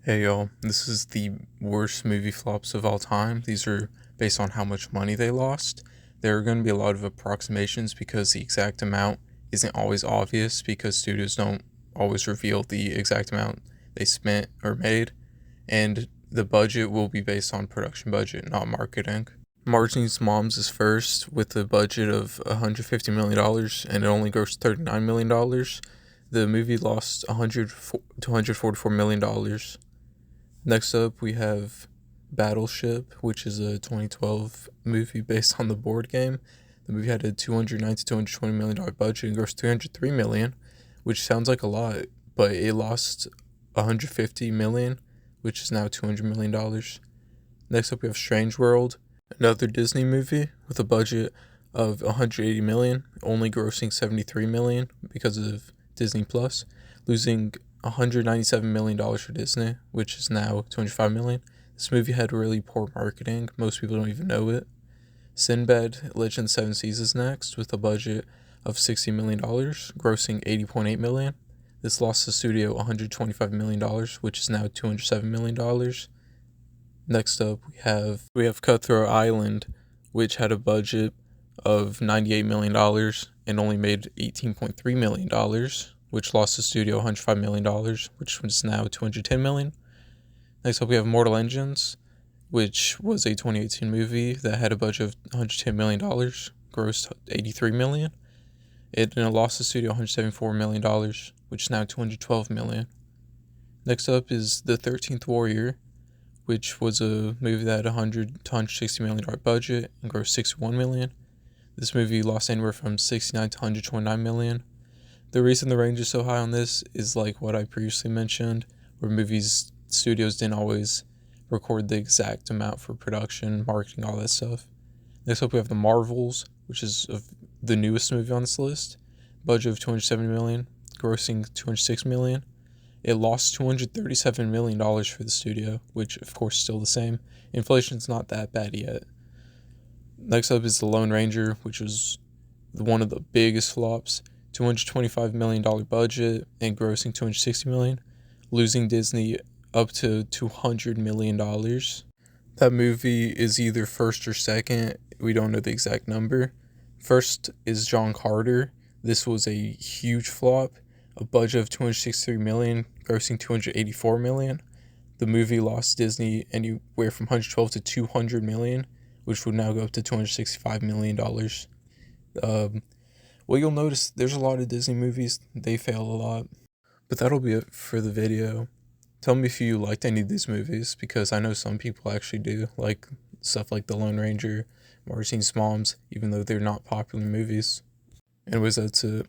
Hey y'all, this is the worst movie flops of all time. These are based on how much money they lost. There are going to be a lot of approximations because the exact amount isn't always obvious because studios don't always reveal the exact amount they spent or made, and the budget will be based on production budget, not marketing. Martin's Moms is first with a budget of $150 million and it only grossed $39 million. The movie lost $144 million. Next up, we have Battleship, which is a 2012 movie based on the board game. The movie had a $290 to $220 million budget and grossed $303 million, which sounds like a lot, but it lost $150 million, which is now $200 million. Next up, we have Strange World, another Disney movie with a budget of $180 million, only grossing $73 million because of Disney Plus, losing $197 million for Disney, which is now $205 million. This movie had really poor marketing. Most people don't even know it. Sinbad, Legend of Seven Seas is next with a budget of $60 million, grossing $80.8 million. This lost the studio $125 million, which is now $207 million. Next up, we have Cutthroat Island, which had a budget of $98 million and only made $18.3 million, which lost the studio $105 million, which was now $210 million. Next up, we have Mortal Engines, which was a 2018 movie that had a budget of $110 million, grossed $83 million. It lost the studio $174 million, which is now $212 million. Next up is The 13th Warrior, which was a movie that had a $100 to $160 million budget and grossed $61 million. This movie lost anywhere from $69 to $129 million. The reason the range is so high on this is like what I previously mentioned, where studios didn't always record the exact amount for production, marketing, all that stuff. Next up, we have The Marvels, which is the newest movie on this list. Budget of $270 million, grossing $206 million. It lost $237 million for the studio, which of course is still the same. Inflation's not that bad yet. Next up is The Lone Ranger, which was one of the biggest flops. $225 million budget and grossing $260 million, losing Disney up to $200 million. That movie is either first or second. We don't know the exact number. First is John Carter. This was a huge flop. A budget of $263 million, grossing $284 million. The movie lost Disney anywhere from $112 to $200 million, which would now go up to $265 million. Well, you'll notice there's a lot of Disney movies, they fail a lot. But that'll be it for the video. Tell me if you liked any of these movies, because I know some people actually do, like stuff like The Lone Ranger, Martin's Moms, even though they're not popular movies. Anyways, that's it.